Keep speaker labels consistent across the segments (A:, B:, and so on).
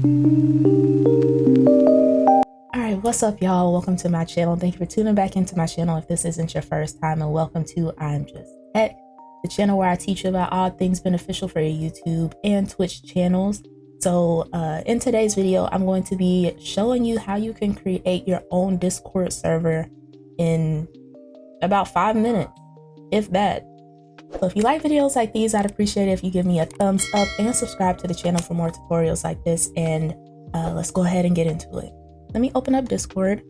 A: Alright, what's up y'all? Welcome to my channel. Thank you for tuning back into my channel if this isn't your first time, and welcome to I'm Just Tech, the channel where I teach you about all things beneficial for your YouTube and Twitch channels. So in today's video, I'm going to be showing you how you can create your own Discord server in about 5 minutes, if that. So if you like videos like these, I'd appreciate it if you give me a thumbs up and subscribe to the channel for more tutorials like this. And let's go ahead and get into it. Let me open up Discord.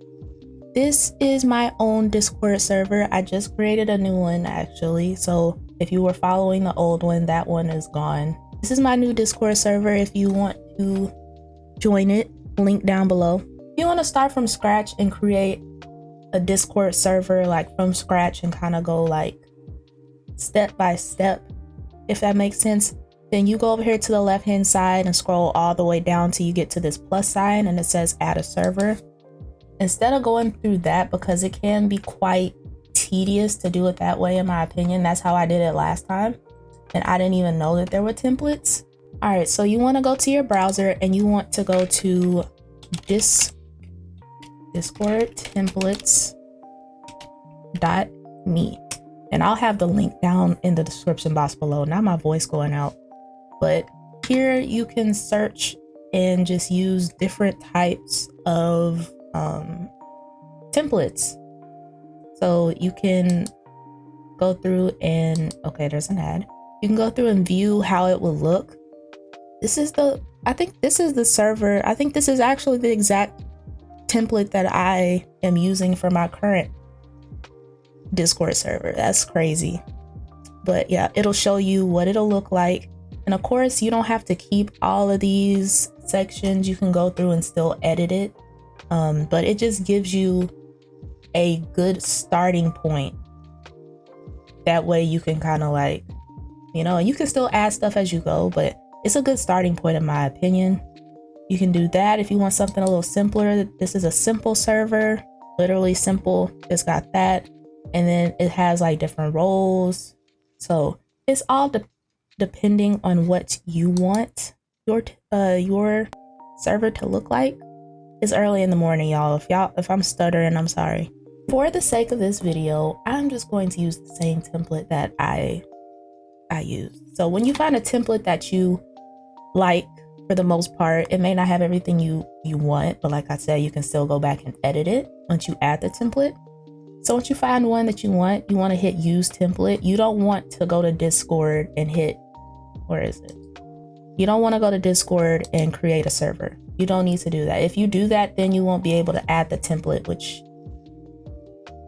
A: This is my own Discord server. I just created a new one actually. So if you were following the old one, that one is gone. This is my new Discord server. If you want to join it, link down below. If you want to start from scratch and create a Discord server like from scratch and kind of go like step by step, if that makes sense, then you go over here to the left hand side and scroll all the way down till you get to this plus sign and it says add a server. Instead of going through that, because it can be quite tedious to do it that way, in my opinion, that's how I did it last time and I didn't even know that there were templates. All right, so you want to go to your browser and you want to go to discordtemplates.me, and I'll have the link down in the description box below. Not my voice going out, but here you can search and just use different types of templates. So you can go through and, okay, there's an ad. You can go through and view how it will look. This is I think this is the server. I think this is actually the exact template that I am using for my current Discord server. That's crazy. But yeah, it'll show you what it'll look like. And of course, you don't have to keep all of these sections. You can go through and still edit it. But it just gives you a good starting point. That way you can kind of like, you can still add stuff as you go, but it's a good starting point in my opinion. You can do that if you want something a little simpler. This is a simple server, literally simple. It's got that. And then it has like different roles. So it's all depending on what you want your server to look like. It's early in the morning, y'all. If I'm stuttering, I'm sorry. For the sake of this video, I'm just going to use the same template that I use. So when you find a template that you like, for the most part, it may not have everything you want, but like I said, you can still go back and edit it once you add the template. So once you find one that you want to hit use template. You don't want to go to Discord and hit, where is it? You don't want to go to Discord and create a server. You don't need to do that. If you do that, then you won't be able to add the template, which,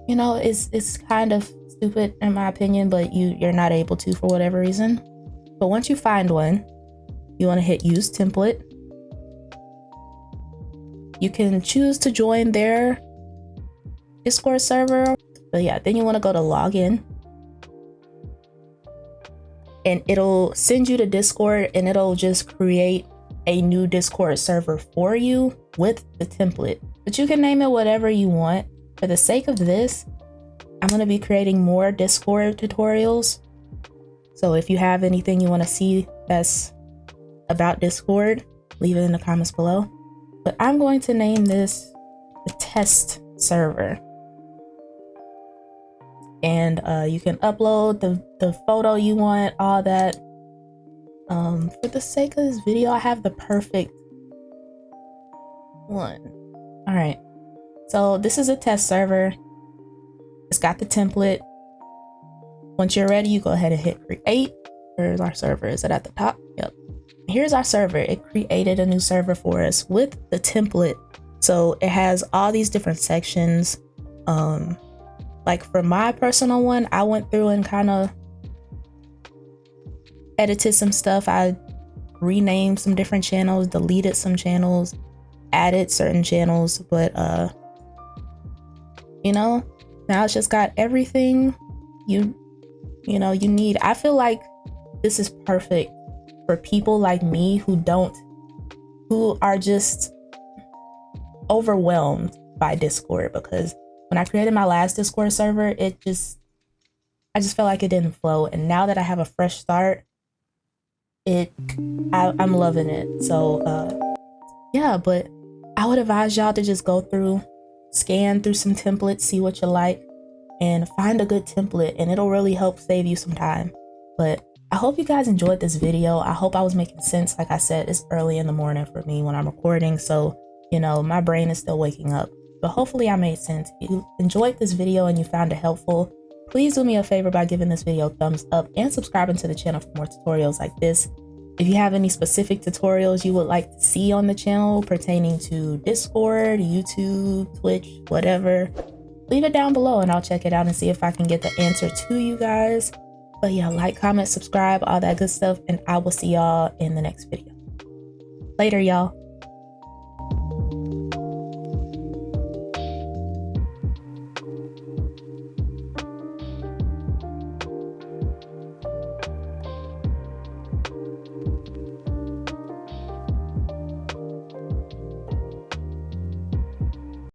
A: is kind of stupid in my opinion, but you're not able to for whatever reason. But once you find one, you want to hit use template. You can choose to join their Discord server, but yeah, then you want to go to login and it'll send you to Discord and it'll just create a new Discord server for you with the template, but you can name it whatever you want. For the sake of this, I'm going to be creating more Discord tutorials. So if you have anything you want to see that's about Discord, leave it in the comments below. But I'm going to name this the test server. And you can upload the photo you want, all that. For the sake of this video, I have the perfect one. All right, so this is a test server. It's got the template. Once you're ready, you go ahead and hit create. Where's our server? Is it at the top? Yep. Here's our server. It created a new server for us with the template. So it has all these different sections. Like for my personal one, I went through and kind of edited some stuff. I renamed some different channels, deleted some channels, added certain channels, but now it's just got everything you need. I feel like this is perfect for people like me who are just overwhelmed by Discord, because when I created my last Discord server, I just felt like it didn't flow. And now that I have a fresh start, I'm loving it. So yeah, but I would advise y'all to just go through, scan through some templates, see what you like, and find a good template, and it'll really help save you some time. But I hope you guys enjoyed this video. I hope I was making sense. Like I said, it's early in the morning for me when I'm recording, so you know, my brain is still waking up. But hopefully I made sense. If you enjoyed this video and you found it helpful, please do me a favor by giving this video a thumbs up and subscribing to the channel for more tutorials like this. If you have any specific tutorials you would like to see on the channel pertaining to Discord, YouTube, Twitch, whatever, leave it down below and I'll check it out and see if I can get the answer to you guys. But yeah, like, comment, subscribe, all that good stuff, and I will see y'all in the next video. Later, y'all.